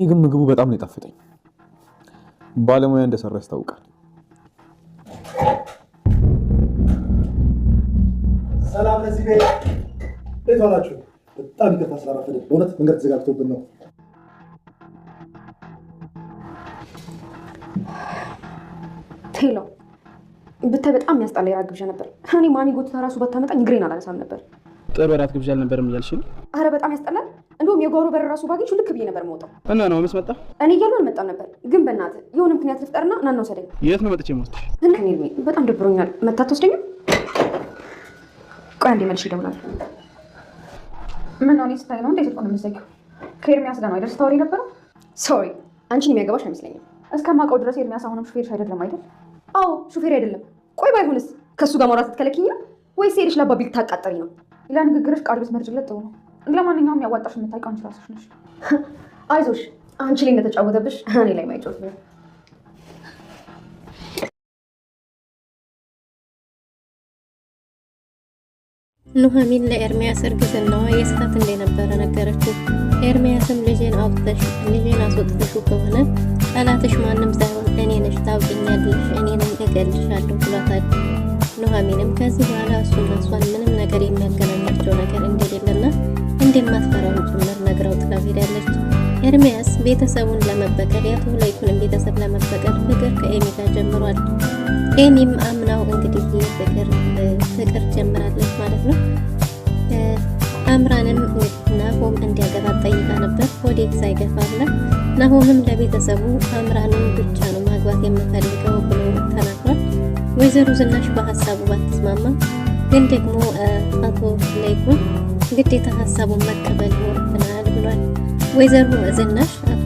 ግን ምግቡ በጣም ነው የጣፈጠኝ። ባለሙያ እንደሰራ ያስታውቃል። ሰላም ለዚህ ቤት እንዴት ዋላችሁ? በጣም ይቅርታ ስላረፈደ በእውነት መንገድ ተዘጋግቶብን ነው። ቴሎ ብታይ በጣም የሚያስጠላ የራት ግብዣ ነበር። እኔ ማሚ ጎትታ ራሱ ባታመጣኝ እግሬን አላነሳም ነበር። ጥሩ የራት ግብዣ አልነበረም እያልሽ ነው? አረ በጣም ያስጠላል። እንደውም የጓሮ በር ራሱ ባገኝ ልክ ብዬ ነበር የምወጣው። እና ነው መጣ? እኔ እያሉ አልመጣም ነበር። ግን በእናትህ የሆነ ምክንያት ልፍጠርና ና እንወሰደኝ። የት ነው መጥቼ የምወስድሽ? በጣም ደብሮኛል። መታ ትወስደኝም? ቆይ አንዴ መልሼ እደውላለሁ። ምን ነው? እኔ ስታይ ነው እንዴት እኮ ነው የምትዘጊው? ከኤርሚያስ ጋር ነው አይደል ስታወሪ ነበረው? ሶሪ፣ አንቺን የሚያገባሽ አይመስለኝም። እስከማውቀው ድረስ ኤርሚያስ አሁንም ሹፌርሽ አይደለም አይደል? አዎ ሹፌር አይደለም። ቆይ ባይሆንስ ከእሱ ጋር ማውራት ትከለኪኝ ነው ወይስ ሄደሽ ለአባቢ ልታቃጠሪ ነው? ለንግግርሽ ቃል ብትመርጭለት ጥሩ ነው። ለማንኛውም ያዋጣሽ የምታውቂው አንቺ ራስሽ ነሽ። አይዞሽ፣ አንቺ ላይ እንደተጫወተብሽ እኔ ላይ ማይጮት ነው። ኑሐሚን ለኤርሚያስ እርግዝናዋ የስህተት እንደነበረ ነገረችው። ኤርሚያስም ልጄን አስወጥተሽው ከሆነ ጠላትሽ ማንም ሳይሆን እኔ ነሽ፣ ታውቂኛለሽ፣ እኔንም እገልሻለሁ ብሏታል። ኑሐሚንም ከዚህ በኋላ እሱና እሷን ምንም ነገር የሚያገናኛቸው ነገር እንደሌለና እንደማትፈራውን ጭምር ነግራው ጥላው ሄዳለች። ኤርሚያስ ቤተሰቡን ለመበቀል የአቶ ለይኩንን ቤተሰብ ለመበቀል ፍቅር ከኤሚ ጋር ጀምሯል። ኤሚም አምናው እንግዲህ ፍቅር ጀምራለች ማለት ነው። አምራንም ናሆም እንዲያገባት ጠይቃ ነበር። ወዴት ሳይገፋላ ናሆምም ለቤተሰቡ አምራንም ብቻ ነው ማግባት የምፈልገው ብሎ ተናግሯል። ወይዘሮ ዝናሽ በሀሳቡ ባትስማማ ግን ደግሞ አቶ ለይኩን ግዴታ ሀሳቡን መቀበል ይኖርብናል ብሏል። ወይዘሮ ዝናሽ አቶ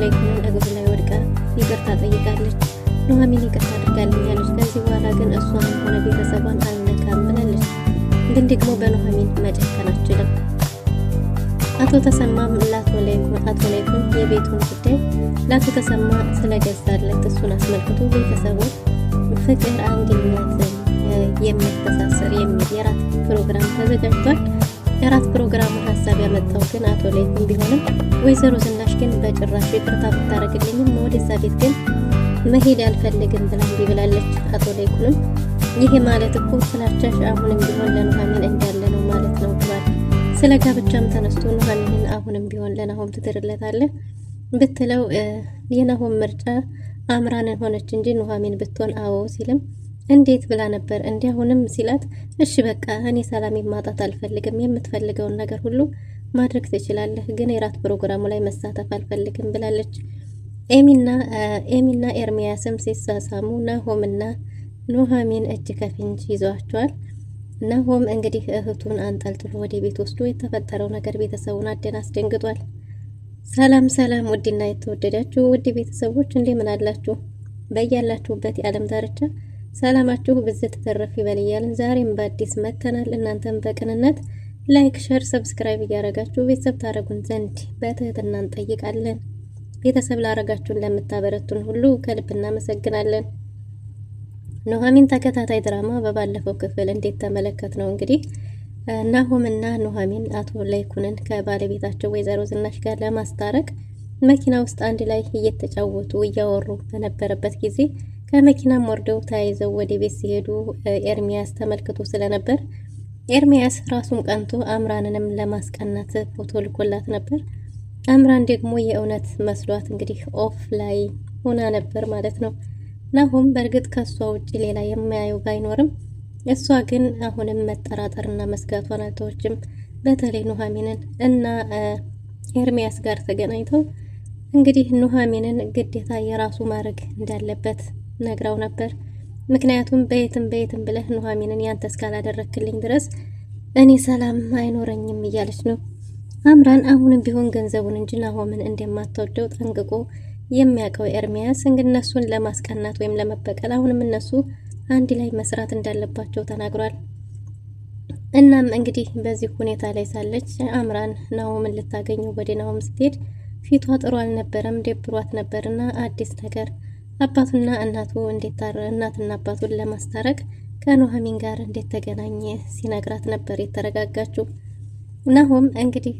ለይኩንን እግሩ ላይ ወድቃ ይቅርታ ጠይቃለች። ኑሐሚን ይቅርታ አድርጋልኛለች፣ ከዚህ በኋላ ግን እሷንም ሆነ ቤተሰቧን አልነካም ብላለች። ግን ደግሞ በኑሐሚን መጨከን አትችልም። አቶ ተሰማም ለአቶ ለይኩን የቤቱን ጉዳይ ለአቶ ተሰማ ስለገዛለት እሱን አስመልክቶ ቤተሰቡን ፍቅር፣ አንድነትን የሚያስተሳስር የሚል የራት ፕሮግራም ተዘጋጅቷል። የራት ፕሮግራሙ ሀሳብ ያመጣው ግን አቶ ለይኩን ቢሆንም ወይዘሮ ዝናሽ ግን በጭራሽ ይቅርታ ብታረግልኝም ወደዛ ቤት ግን መሄድ አልፈልግም ብላ እምቢ ብላለች። አቶ ለይኩንም ይሄ ማለት እኮ ስላቻሽ አሁንም ቢሆን ለኑሐሚን እንዳለ ነው ማለት ነው ብሏል። ስለ ጋብቻም ተነስቶ ኑሐሚንን አሁንም ቢሆን ለናሆም ትድርለታለህ ብትለው የናሆም ምርጫ አምራንን ሆነች እንጂ ኑሐሚን ብትሆን አዎ ሲልም እንዴት ብላ ነበር እንዲያሁንም ሲላት እሺ በቃ እኔ ሰላም ማጣት አልፈልግም፣ የምትፈልገውን ነገር ሁሉ ማድረግ ትችላለህ፣ ግን የራት ፕሮግራሙ ላይ መሳተፍ አልፈልግም ብላለች። ኤሚና ኤርሚያስም ሲሳሳሙ ናሆምና ኑሐሚን እጅ ከፍንጅ ይዘዋቸዋል። ናሆም እንግዲህ እህቱን አንጠልጥሎ ወደ ቤት ወስዶ የተፈጠረው ነገር ቤተሰቡን አስደንግጧል። ሰላም ሰላም! ውድና የተወደዳችሁ ውድ ቤተሰቦች እንደምን አላችሁ? በያላችሁበት የዓለም ዳርቻ ሰላማችሁ ብዝት ተረፍ ይበል እያልን ዛሬም በአዲስ መተናል። እናንተም በቅንነት ላይክ፣ ሸር፣ ሰብስክራይብ እያረጋችሁ ቤተሰብ ታረጉን ዘንድ በትህትና እንጠይቃለን። ቤተሰብ ላረጋችሁን ለምታበረቱን ሁሉ ከልብ እናመሰግናለን። ኑሐሚን ተከታታይ ድራማ በባለፈው ክፍል እንዴት ተመለከት ነው እንግዲህ ናሆምና ኑሐሚን አቶ ለይኩንን ከባለቤታቸው ወይዘሮ ዝናሽ ጋር ለማስታረቅ መኪና ውስጥ አንድ ላይ እየተጫወቱ እያወሩ በነበረበት ጊዜ ከመኪናም ወርደው ተያይዘው ወደ ቤት ሲሄዱ ኤርሚያስ ተመልክቶ ስለነበር ኤርሚያስ ራሱም ቀንቶ አምራንንም ለማስቀናት ፎቶ ልኮላት ነበር። አምራን ደግሞ የእውነት መስሏት እንግዲህ ኦፍ ላይ ሆና ነበር ማለት ነው። ናሆም በእርግጥ ከሷ ውጪ ሌላ የማያየው ባይኖርም እሷ ግን አሁንም መጠራጠርና መስጋቷን አልተወችም። በተለይ ኑሐሚንን እና ኤርሚያስ ጋር ተገናኝተው እንግዲህ ኑሐሚንን ግዴታ የራሱ ማድረግ እንዳለበት ነግራው ነበር። ምክንያቱም በየትም ብለህ ኑሐሚንን ያንተ እስካላደረክልኝ ድረስ እኔ ሰላም አይኖረኝም እያለች ነው። አምራን አሁንም ቢሆን ገንዘቡን እንጂ ናሆምን እንደማትወደው ጠንቅቆ የሚያውቀው ኤርሚያስ እንግዲህ እነሱን ለማስቀናት ወይም ለመበቀል አሁንም እነሱ አንድ ላይ መስራት እንዳለባቸው ተናግሯል። እናም እንግዲህ በዚህ ሁኔታ ላይ ሳለች አምራን ናሆምን ልታገኘው ወደ ናሆም ስትሄድ ፊቷ ጥሩ አልነበረም፣ ደብሯት ነበርና አዲስ ነገር አባቱና እናቱ እናትና አባቱን ለማስታረቅ ከኑሐሚን ጋር እንዴት ተገናኘ ሲነግራት ነበር የተረጋጋችው። ናሆም እንግዲህ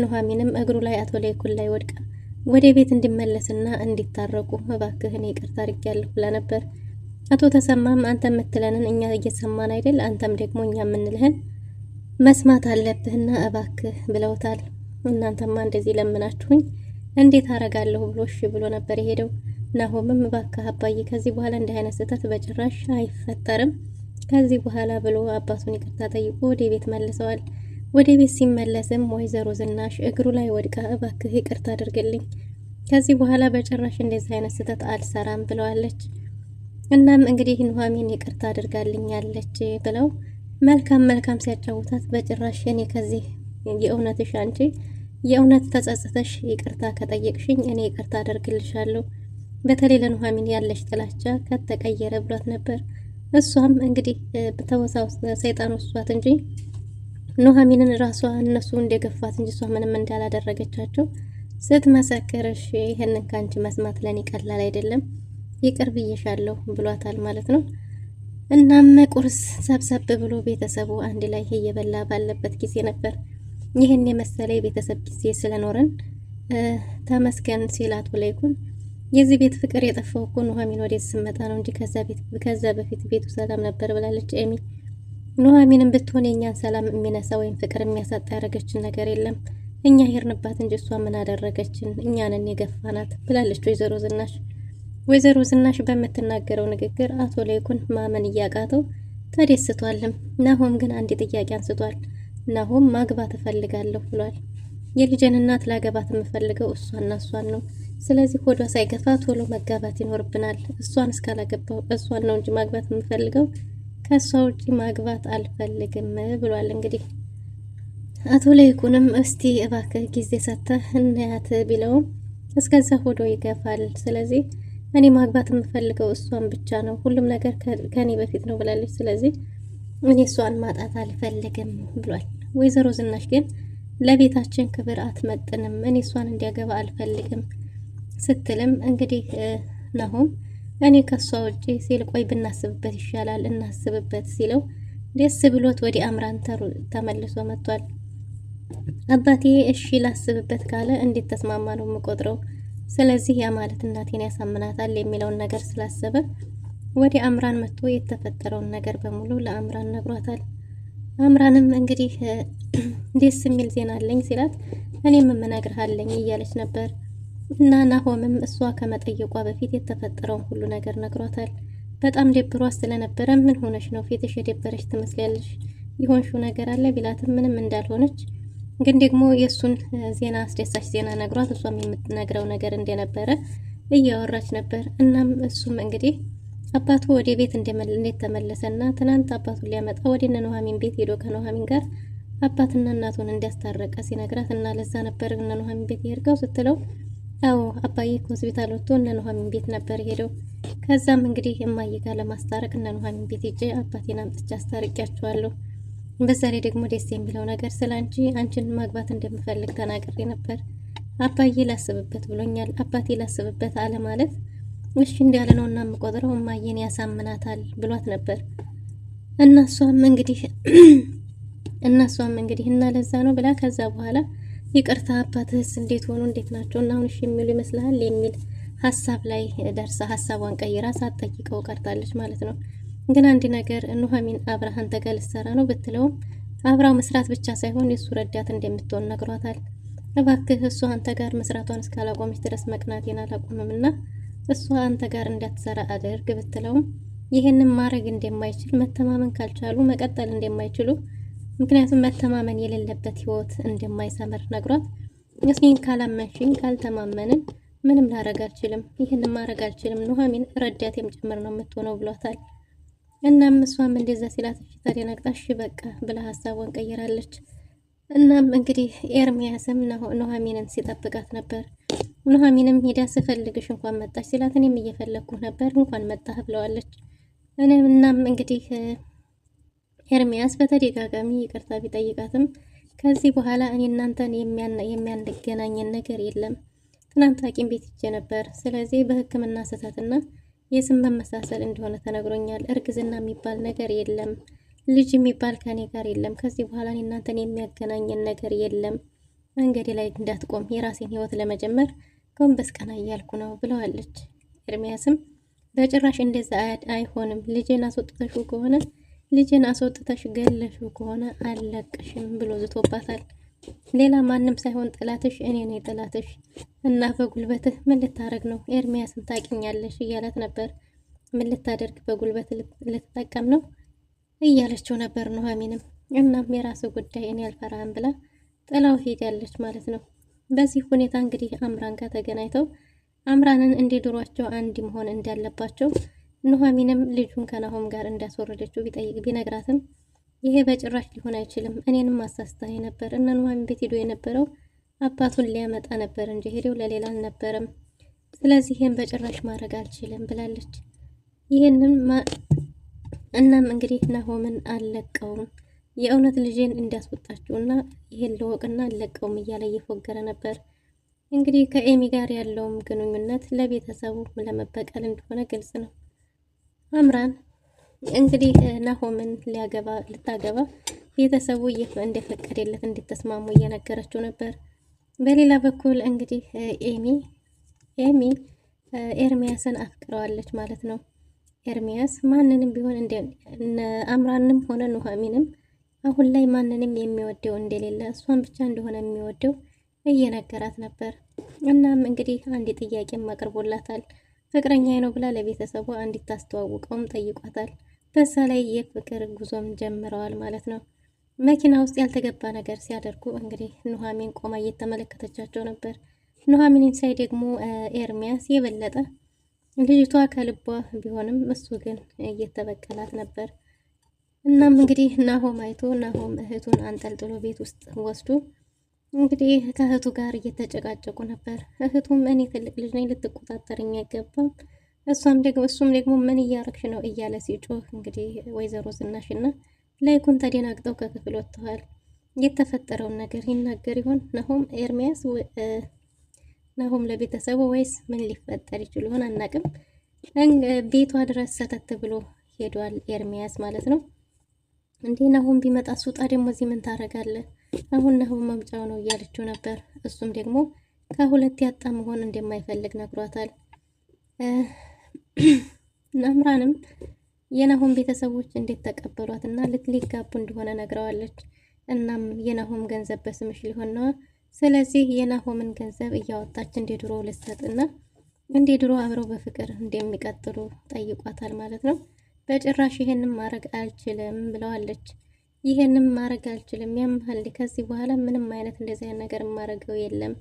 ኑሐሚንም እግሩ ላይ አቶ ለይኩን ላይ ወድቃ ወደ ቤት እንዲመለስና እንዲታረቁ እባክህን ይቅርታ አድርጊያለሁ ብላ ነበር። አቶ ተሰማም አንተ የምትለንን እኛ እየሰማን አይደል? አንተም ደግሞ እኛ የምንልህን መስማት አለብህና እባክህ ብለውታል። እናንተማ እንደዚህ ለምናችሁኝ እንዴት አረጋለሁ ብሎ እሺ ብሎ ነበር የሄደው። ናሆምም እባክህ አባዬ ከዚህ በኋላ እንዲህ አይነት ስህተት በጭራሽ አይፈጠርም ከዚህ በኋላ ብሎ አባቱን ይቅርታ ጠይቆ ወደ ቤት መልሰዋል። ወደ ቤት ሲመለስም ወይዘሮ ዝናሽ እግሩ ላይ ወድቃ እባክህ ይቅርታ አድርግልኝ ከዚህ በኋላ በጭራሽ እንደዚህ አይነት ስህተት አልሰራም ብለዋለች። እናም እንግዲህ ኑሐሚን ይቅርታ አድርጋልኛለች ብለው መልካም ሲያጫውታት በጭራሽ እኔ ከዚህ የእውነትሽ አንቺ የእውነት ተጸጽተሽ ይቅርታ ከጠየቅሽኝ እኔ ይቅርታ አደርግልሻለሁ በተለይ ለኑሐሚን ያለሽ ጥላቻ ከተቀየረ ብሏት ነበር። እሷም እንግዲህ ተወሳው ሰይጣን ወስዷት እንጂ ኑሐሚንን ራሷ እነሱ እንደገፋት እንጂ እሷ ምንም እንዳላደረገቻቸው ስትመሰክርሽ ይሄንን ካንቺ መስማት ለኔ ቀላል አይደለም ይቅር ብዬሻለሁ ብሏታል ማለት ነው። እናም ቁርስ ሰብሰብ ብሎ ቤተሰቡ አንድ ላይ እየበላ ባለበት ጊዜ ነበር ይህን የመሰለ የቤተሰብ ጊዜ ስለኖረን ተመስገን ሲላት ወለይኩን የዚህ ቤት ፍቅር የጠፋው እኮ ኑሐሚን ወደ ስመጣ ነው እንጂ ከዛ በፊት ቤቱ ሰላም ነበር ብላለች ኤሚ። ኑሐሚንም ብትሆን የኛን ሰላም የሚነሳ ወይም ፍቅር የሚያሳጣ ያደረገችን ነገር የለም እኛ ሄርንባት እንጂ እሷ ምን አደረገችን እኛንን የገፋናት ብላለች ወይዘሮ ዝናሽ። ወይዘሮ ዝናሽ በምትናገረው ንግግር አቶ ለይኩን ማመን እያቃተው ተደስቷልም። ናሆም ግን አንድ ጥያቄ አንስቷል። ናሆም ማግባት እፈልጋለሁ ብሏል። የልጅን እናት ላገባት የምፈልገው እሷን ነው። ስለዚህ ሆዷ ሳይገፋ ቶሎ መጋባት ይኖርብናል። እሷን እስካላገባው እሷን ነው እንጂ ማግባት የምፈልገው ከሷ ውጪ ማግባት አልፈልግም ብሏል። እንግዲህ አቶ ለይኩንም እስቲ እባክህ ጊዜ ሰጥተህ እናያት ቢለውም እስከዛ ሆዶ ይገፋል። ስለዚህ እኔ ማግባት የምፈልገው እሷን ብቻ ነው፣ ሁሉም ነገር ከኔ በፊት ነው ብላለች። ስለዚህ እኔ እሷን ማጣት አልፈልግም ብሏል። ወይዘሮ ዝናሽ ግን ለቤታችን ክብር አትመጥንም፣ እኔ እሷን እንዲያገባ አልፈልግም ስትልም እንግዲህ ናሆም እኔ ከሷ ውጪ ሲል ቆይ ብናስብበት ይሻላል እናስብበት ሲለው ደስ ብሎት ወደ አምራን ተመልሶ መጥቷል። አባቴ እሺ ላስብበት ካለ እንዴት ተስማማ ነው የምቆጥረው፣ ስለዚህ ያ ማለት እናቴን ያሳምናታል የሚለውን ነገር ስላሰበ ወደ አምራን መጥቶ የተፈጠረውን ነገር በሙሉ ለአምራን ነግሯታል። አምራንም እንግዲህ ደስ የሚል ዜና አለኝ ሲላት እኔም የምነግርህ አለኝ እያለች ነበር። እና ናሆምም እሷ ከመጠየቋ በፊት የተፈጠረውን ሁሉ ነገር ነግሯታል። በጣም ደብሯት ስለነበረ ምን ሆነሽ ነው ፊትሽ የደበረሽ ትመስያለሽ የሆንሽው ነገር አለ ቢላትም ምንም እንዳልሆነች ግን ደግሞ የእሱን ዜና አስደሳች ዜና ነግሯት እሷም የምትነግረው ነገር እንደነበረ እያወራች ነበር። እናም እሱም እንግዲህ አባቱ ወደ ቤት እንዴት ተመለሰና ትናንት አባቱን ሊያመጣ ወደ ኑሐሚን ቤት ሄዶ ከኑሐሚን ጋር አባትና እናቱን እንዲያስታረቀ ሲነግራት እና ለዛ ነበር ኑሐሚን ቤት የሄድከው ስትለው አዎ አባዬ ከሆስፒታል ወጥቶ ኑሐሚን ቤት ነበር ሄደው። ከዛም እንግዲህ እማዬ ጋር ለማስታረቅ ኑሐሚን ቤት ሄጄ አባቴን አምጥቼ አስታርቂያቸዋለሁ። በዛ ላይ ደግሞ ደስ የሚለው ነገር ስላንቺ አንቺን ማግባት እንደምፈልግ ተናግሬ ነበር። አባዬ ላስብበት ብሎኛል። አባቴ ላስብበት አለ ማለት እሺ እንዳለ ነው እና የምቆጥረው እማዬን ያሳምናታል ብሏት ነበር። እናሷም እንግዲህ እና ለዛ ነው ብላ ከዛ በኋላ ይቅርታ አባትህስ እንዴት ሆኑ እንዴት ናቸው እና አሁን እሺ የሚሉ ይመስልሃል የሚል ሀሳብ ላይ ደርሳ ሀሳቧን ቀይራ ሳትጠይቀው ቀርታለች ማለት ነው። ግን አንድ ነገር ኑሐሚን አብርሃን ተጋል ሰራ ነው ብትለውም አብራው መስራት ብቻ ሳይሆን የሱ ረዳት እንደምትሆን ነግሯታል። እባክህ እሷ አንተ ጋር መስራቷን እስካላቆመች ድረስ መቅናቴን አላቆምምና እሷ አንተ ጋር እንዳትሰራ አድርግ ብትለውም ይሄንን ማድረግ እንደማይችል መተማመን ካልቻሉ መቀጠል እንደማይችሉ ምክንያቱም መተማመን የሌለበት ህይወት እንደማይሰምር ነግሯት እኔን ካላመንሽኝ ካልተማመንን ምንም ላረግ አልችልም፣ ይሄንን ማድረግ አልችልም፣ ኑሐሚን ረዳቴም ጭምር ነው የምትሆነው ብሏታል። እናም እሷም እንደዛ ሲላት እሺ ታዲያ ነቅጣሽ በቃ ብላ ሀሳቧን ቀይራለች። እናም እንግዲህ ኤርሚያስም ኑሐሚንን ሲጠብቃት ነበር። ኑሐሚንም ሄዳ ስፈልግሽ እንኳን መጣሽ ሲላት እኔም እየፈለግኩ ነበር እንኳን መጣህ ብለዋለች። እናም እንግዲህ ኤርሚያስ በተደጋጋሚ ይቅርታ ቢጠይቃትም ከዚህ በኋላ እኔ እናንተን የሚያገናኘን ነገር የለም፣ ትናንት ሐኪም ቤት ሄጄ ነበር፣ ስለዚህ በሕክምና ስህተትና የስም መመሳሰል እንደሆነ ተነግሮኛል፣ እርግዝና የሚባል ነገር የለም፣ ልጅ የሚባል ከኔ ጋር የለም፣ ከዚህ በኋላ እኔ እናንተን የሚያገናኘን ነገር የለም፣ መንገድ ላይ እንዳትቆም የራሴን ህይወት ለመጀመር ጎንበስ ቀና እያልኩ ነው ብለዋለች። ኤርሚያስም በጭራሽ እንደዛ አይሆንም፣ ልጄን አስወጥተሽ ገለሽው ከሆነ አልለቅሽም ብሎ ዝቶባታል። ሌላ ማንም ሳይሆን ጠላትሽ እኔ ነኝ ጠላትሽ እና በጉልበትህ ምን ልታረግ ነው? ኤርሚያስን ታቂኛለሽ እያላት ነበር። ምን ልታደርግ በጉልበት ልትጠቀም ነው እያለችው ነበር ኑሐሚንም። እናም የራሱ ጉዳይ እኔ አልፈራህም ብላ ጥላው ሄዳለች ማለት ነው። በዚህ ሁኔታ እንግዲህ አምራን ጋር ተገናኝተው አምራንን እንደ ድሯቸው አንድ መሆን እንዳለባቸው ኑሐሚንም ልጁን ከናሆም ጋር እንዳስወረደችው ቢነግራትም ይሄ በጭራሽ ሊሆን አይችልም፣ እኔንም አሳስታኝ ነበር እና ኑሐሚን ቤት ሄዶ የነበረው አባቱን ሊያመጣ ነበር እንጂ ሄደው ለሌላ አልነበረም። ስለዚህ ይሄን በጭራሽ ማድረግ አልችልም ብላለች። እናም እንግዲህ ናሆምን አልለቀውም የእውነት ልጄን እንዲያስወጣችውና ይሄን ለወቅና አልለቀውም እያለ እየፎገረ ነበር። እንግዲህ ከኤሚ ጋር ያለውም ግንኙነት ለቤተሰቡ ለመበቀል እንደሆነ ግልጽ ነው። አምራን እንግዲህ ናሆምን ልታገባ ቤተሰቡ እንደፈቀደለት እንድትስማሙ እየነገረችው ነበር። በሌላ በኩል እንግዲህ ኤሚ ኤርሚያስን አፍቅረዋለች ማለት ነው። ኤርሚያስ ማንንም ቢሆን አምራንም ሆነ ኑሐሚንም አሁን ላይ ማንንም የሚወደው እንደሌለ እሷን ብቻ እንደሆነ የሚወደው እየነገራት ነበር። እናም እንግዲህ አንድ ጥያቄም አቅርቦላታል። ፍቅረኛ ነው ብላ ለቤተሰቡ እንድታስተዋውቀውም ጠይቋታል። በዛ ላይ የፍቅር ጉዞም ጀምረዋል ማለት ነው። መኪና ውስጥ ያልተገባ ነገር ሲያደርጉ እንግዲህ ኑሐሚን ቆማ እየተመለከተቻቸው ነበር። ኑሐሚንን ሳይ ደግሞ ኤርሚያስ የበለጠ ልጅቷ ከልቧ ቢሆንም እሱ ግን እየተበቀላት ነበር። እናም እንግዲህ ናሆም አይቶ ናሆም እህቱን አንጠልጥሎ ቤት ውስጥ ወስዶ እንግዲህ ከእህቱ ጋር እየተጨቃጨቁ ነበር። እህቱም እኔ ትልቅ ልጅ ነኝ ልትቆጣጠርኝ አይገባም፣ እሱም ደግሞ ምን እያረግሽ ነው እያለ ሲጮህ እንግዲህ ወይዘሮ ዝናሽና ላይኩን ተደናግጠው ከክፍል ወጥተዋል። የተፈጠረውን ነገር ይናገር ይሆን ናሆም ለቤተሰቡ ወይስ ምን ሊፈጠር ይችል ይሆን አናቅም። ቤቷ ድረስ ሰተት ብሎ ሄዷል ኤርሚያስ ማለት ነው። እንዴ ናሆም ቢመጣ ሱጣ ደግሞ እዚህ ምን ታረጋለህ? አሁን ናሆም መምጫው ነው እያለችው ነበር። እሱም ደግሞ ከሁለት ያጣ መሆን እንደማይፈልግ ነግሯታል። አምራንም የናሆም ቤተሰቦች እንዴት ተቀበሏትና ሊጋቡ እንደሆነ ነግረዋለች። እናም የናሆም ገንዘብ በስምሽ ሊሆን ነው፣ ስለዚህ የናሆምን ገንዘብ እያወጣች እንደ ድሮ ልትሰጥና እንደ ድሮ አብረው በፍቅር እንደሚቀጥሉ ጠይቋታል ማለት ነው። በጭራሽ ይሄንን ማድረግ አልችልም ብለዋለች። ይሄንን ማድረግ አልችልም ያምሃል፣ ከዚህ በኋላ ምንም አይነት እንደዚህ አይነት ነገር ማድረገው የለም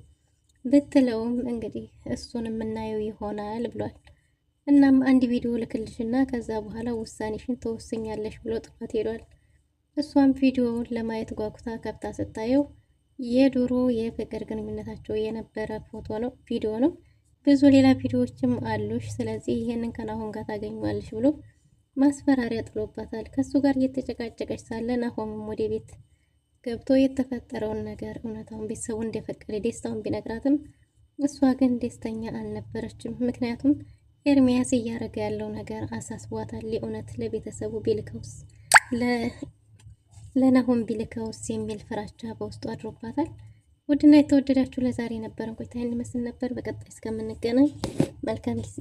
ብትለውም እንግዲህ እሱን የምናየው ይሆናል ብሏል። እናም አንድ ቪዲዮ ልክልሽና ከዛ በኋላ ውሳኔሽን ተወስኛለሽ ብሎ ጥፋት ሄዷል። እሷም ቪዲዮውን ለማየት ጓጉታ ከፍታ ስታየው የድሮ የፍቅር ግንኙነታቸው የነበረ ቪዲዮ ነው። ብዙ ሌላ ቪዲዮዎችም አሉሽ፣ ስለዚህ ይሄንን ከናሆም ጋር ታገኘዋለሽ ብሎ ማስፈራሪያ ጥሎባታል። ከሱ ጋር እየተጨቃጨቀች ሳለ ናሆምም ወደ ቤት ገብቶ የተፈጠረውን ነገር እውነታውን ቤተሰቡ እንደፈቀደ ደስታውን ቢነግራትም እሷ ግን ደስተኛ አልነበረችም። ምክንያቱም ኤርሚያስ እያደረገ ያለው ነገር አሳስቧታል። የእውነት ለቤተሰቡ ቢልከውስ ለናሆም ቢልከውስ የሚል ፍራቻ በውስጡ አድሮባታል። ውድና የተወደዳችሁ ለዛሬ የነበረን ቆይታ ይመስል ነበር። በቀጣይ እስከምንገናኝ መልካም ጊዜ